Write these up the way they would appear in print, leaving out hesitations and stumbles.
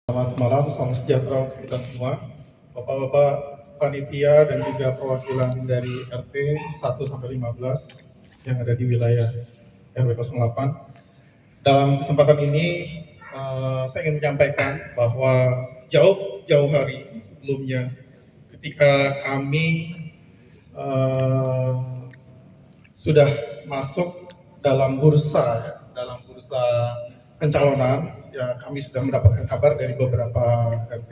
Selamat malam, salam sejahtera untuk kita semua, Bapak-Bapak panitia dan juga perwakilan dari RT 1 sampai 15 yang ada di wilayah RW 08. Dalam kesempatan ini saya ingin menyampaikan bahwa jauh-jauh hari sebelumnya ketika kami eh, sudah masuk dalam bursa pencalonan, ya kami sudah mendapatkan kabar dari beberapa RT.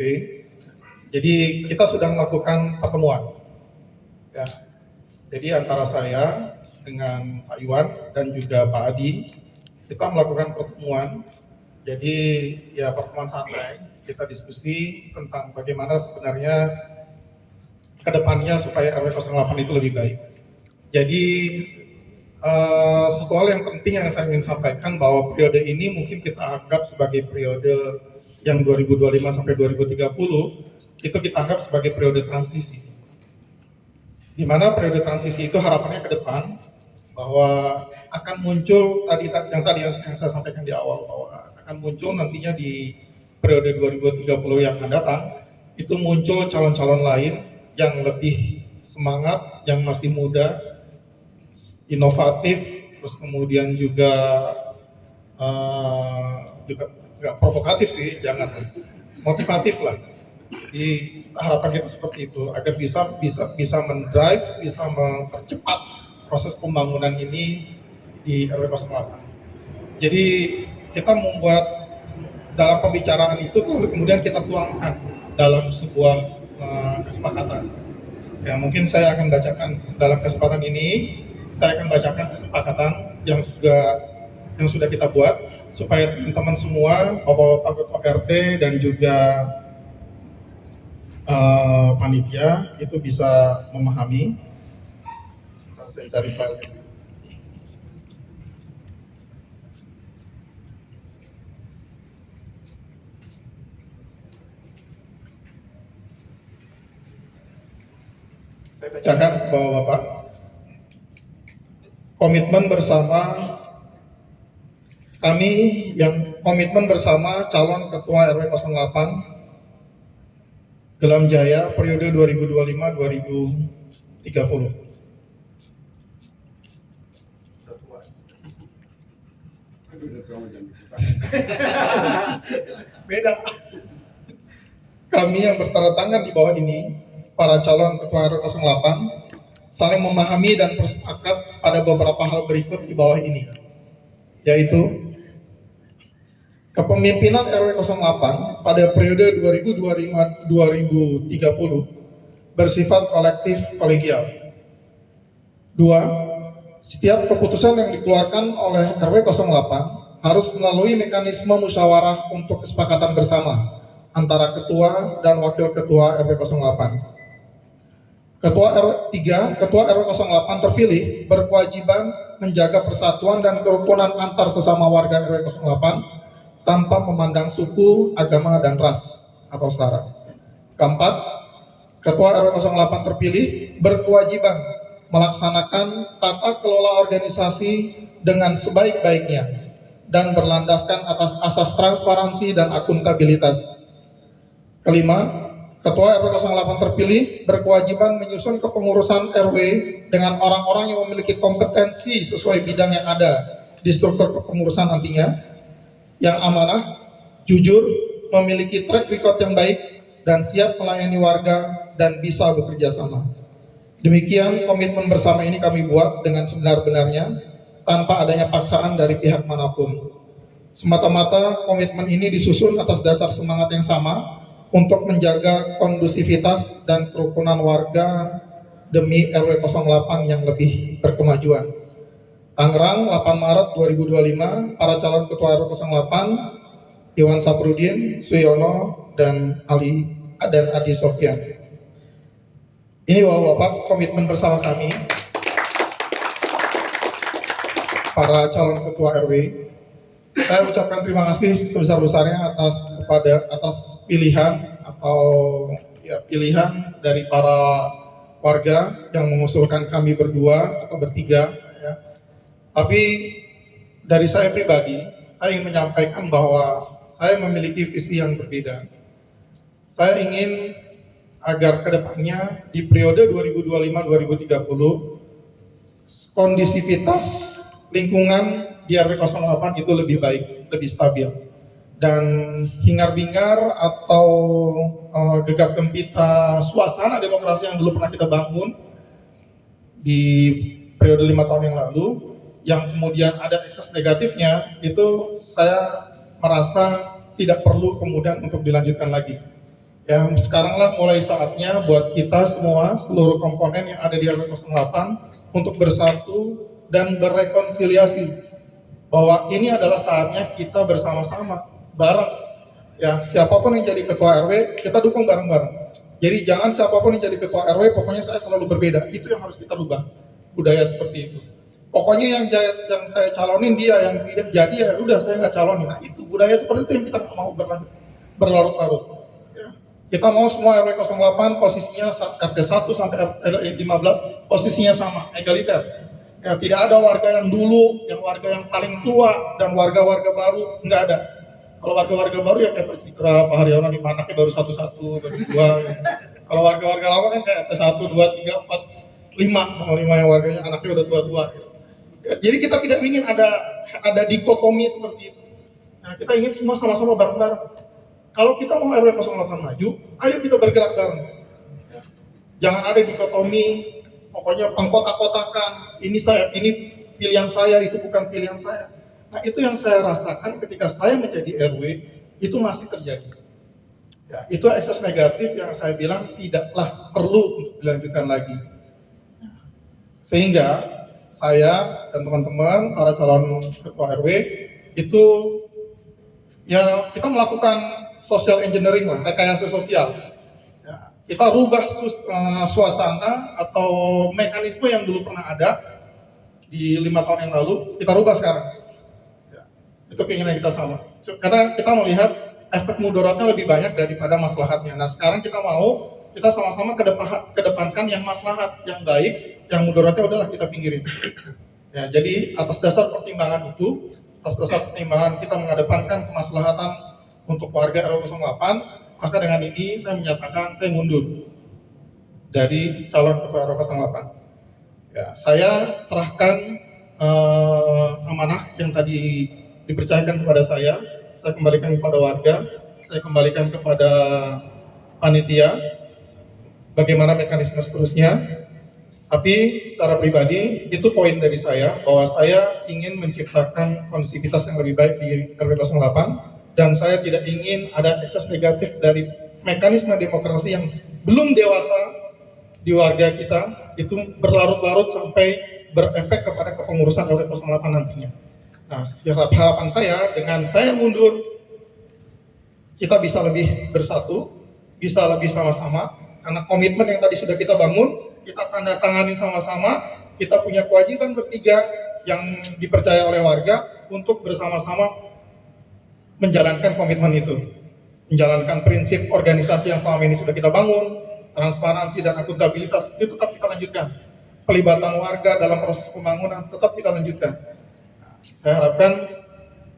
Jadi kita sudah melakukan pertemuan, ya. Jadi antara saya dengan Pak Iwan dan juga Pak Adi, kita melakukan pertemuan. Jadi ya pertemuan santai, kita diskusi tentang bagaimana sebenarnya kedepannya supaya RW 08 itu lebih baik. Jadi satu hal yang penting yang saya ingin sampaikan bahwa periode ini mungkin kita anggap sebagai periode yang 2025 sampai 2030 itu kita anggap sebagai periode transisi. Di mana periode transisi itu harapannya ke depan bahwa akan muncul yang saya sampaikan di awal bahwa akan muncul nantinya di periode 2030 yang akan datang itu muncul calon-calon lain yang lebih semangat, yang masih muda, inovatif, terus kemudian juga nggak provokatif sih, jangan motivatif lah. Jadi harapan kita seperti itu agar bisa mendrive, bisa mempercepat proses pembangunan ini di RW 08. Jadi kita membuat dalam pembicaraan itu tuh kemudian kita tuangkan dalam sebuah kesepakatan. Ya mungkin saya akan bacakan dalam kesempatan ini, saya akan bacakan kesepakatan yang sudah kita buat supaya teman-teman semua, Bapak-bapak RT dan juga panitia itu bisa memahami. Saya cari file. Saya bacakan Bapak-bapak. Komitmen bersama calon ketua RW 08 Gelam Jaya periode 2025-2030. Beda. Kami yang bertanda tangan di bawah ini, para calon ketua RW 08, saling memahami dan bersepakat pada beberapa hal berikut di bawah ini, yaitu kepemimpinan RW 08 pada periode 2025-2030 bersifat kolektif kolegial. 2. Setiap keputusan yang dikeluarkan oleh RW 08 harus melalui mekanisme musyawarah untuk kesepakatan bersama antara ketua dan wakil ketua RW 08. Ketua RW 08 terpilih berkewajiban menjaga persatuan dan kerukunan antar sesama warga RW 08 tanpa memandang suku, agama, dan ras atau sara. Keempat, Ketua RW 08 terpilih berkewajiban melaksanakan tata kelola organisasi dengan sebaik-baiknya dan berlandaskan atas asas transparansi dan akuntabilitas. Kelima, Ketua RW 08 terpilih berkewajiban menyusun kepengurusan RW dengan orang-orang yang memiliki kompetensi sesuai bidang yang ada di struktur kepengurusan nantinya, yang amanah, jujur, memiliki track record yang baik, dan siap melayani warga dan bisa bekerja sama. Demikian komitmen bersama ini kami buat dengan sebenar-benarnya, tanpa adanya paksaan dari pihak manapun. Semata-mata komitmen ini disusun atas dasar semangat yang sama, untuk menjaga kondusivitas dan kerukunan warga demi RW 08 yang lebih berkemajuan. Tangerang, 8 Maret 2025, para calon ketua RW 08, Iwan Saprudin, Suyono, dan Adi Sofyan. Ini Bapak-bapak komitmen bersama kami, para calon ketua RW. Saya ucapkan terima kasih sebesar-besarnya atas pilihan pilihan dari para warga yang mengusulkan kami berdua atau bertiga, ya. Tapi dari saya pribadi, saya ingin menyampaikan bahwa saya memiliki visi yang berbeda. Saya ingin agar kedepannya di periode 2025-2030 kondisivitas lingkungan di RW 08 itu lebih baik, lebih stabil. Dan hingar-bingar atau gegap gempita suasana demokrasi yang dulu pernah kita bangun di periode 5 tahun yang lalu, yang kemudian ada ekses negatifnya, itu saya merasa tidak perlu kemudian untuk dilanjutkan lagi. Ya, sekaranglah mulai saatnya buat kita semua, seluruh komponen yang ada di RW 08 untuk bersatu dan berrekonsiliasi bahwa ini adalah saatnya kita bersama-sama bareng. Ya, siapapun yang jadi ketua RW, kita dukung bareng-bareng. Jadi jangan siapapun yang jadi ketua RW, pokoknya saya selalu berbeda. Itu yang harus kita rubah, budaya seperti itu. Pokoknya yang saya calonin dia, yang tidak jadi ya udah saya nggak calonin. Nah itu budaya seperti itu yang kita mau berlarut-larut. Ya. Kita mau semua RW 08 posisinya RT 1 sampai RT 15 posisinya sama, egaliter. Ya, tidak ada warga yang dulu, yang warga yang paling tua dan warga-warga baru, nggak ada. Kalau warga-warga baru ya kayak Pak Citra, Pak Haryono, di anaknya baru satu-satu, baru dua. Ya. Kalau warga-warga lama kan kayak RT 1, 2, 3, 4, 5 sama 5 yang warganya anaknya udah tua-tua. Ya, jadi kita tidak ingin ada dikotomi seperti itu. Nah, kita ingin semua sama-sama bareng-bareng. Kalau kita mau RW 08 maju, ayo kita bergerak bareng. Ya. Jangan ada dikotomi, pokoknya pengkotak-kotakan, ini pilihan saya, itu bukan pilihan saya. Nah itu yang saya rasakan ketika saya menjadi RW, itu masih terjadi. Ya, itu ekses negatif yang saya bilang tidaklah perlu untuk dilanjutkan lagi. Sehingga saya dan teman-teman, para calon ketua RW, itu ya kita melakukan social engineering lah, rekayasa sosial. Ya, kita rubah suasana atau mekanisme yang dulu pernah ada di 5 tahun yang lalu, kita rubah sekarang. Itu keinginan kita sama. Karena kita melihat efek mudaratnya lebih banyak daripada maslahatnya. Nah sekarang kita sama-sama kedepankan yang maslahat, yang baik, yang mudaratnya udahlah kita pinggirin. Ya, jadi atas dasar pertimbangan itu, atas dasar pertimbangan kita mengedepankan kemaslahatan untuk warga RW 08, maka dengan ini saya menyatakan saya mundur dari calon ketua RW 08. Ya, saya serahkan amanah yang tadi dipercayakan kepada saya kembalikan kepada warga, saya kembalikan kepada panitia, bagaimana mekanisme seterusnya. Tapi secara pribadi, itu poin dari saya, bahwa saya ingin menciptakan kondusivitas yang lebih baik di RW 08, dan saya tidak ingin ada ekses negatif dari mekanisme demokrasi yang belum dewasa di warga kita, itu berlarut-larut sampai berefek kepada kepengurusan RW 08 nantinya. Nah, harapan saya dengan saya mundur, kita bisa lebih bersatu, bisa lebih sama-sama, karena komitmen yang tadi sudah kita bangun, kita tanda tangani sama-sama, kita punya kewajiban bertiga yang dipercaya oleh warga untuk bersama-sama menjalankan komitmen itu, menjalankan prinsip organisasi yang selama ini sudah kita bangun, transparansi dan akuntabilitas itu tetap kita lanjutkan, pelibatan warga dalam proses pembangunan tetap kita lanjutkan. Saya harapkan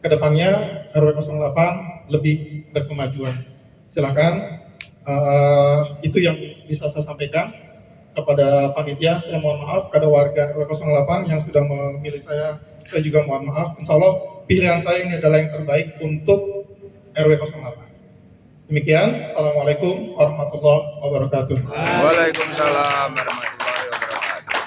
kedepannya RW 08 lebih berkemajuan. Silakan, itu yang bisa saya sampaikan kepada panitia. Saya mohon maaf kepada warga RW 08 yang sudah memilih saya juga mohon maaf. Insya Allah pilihan saya ini adalah yang terbaik untuk RW 08. Demikian, Assalamualaikum warahmatullahi wabarakatuh. Waalaikumsalam warahmatullahi wabarakatuh.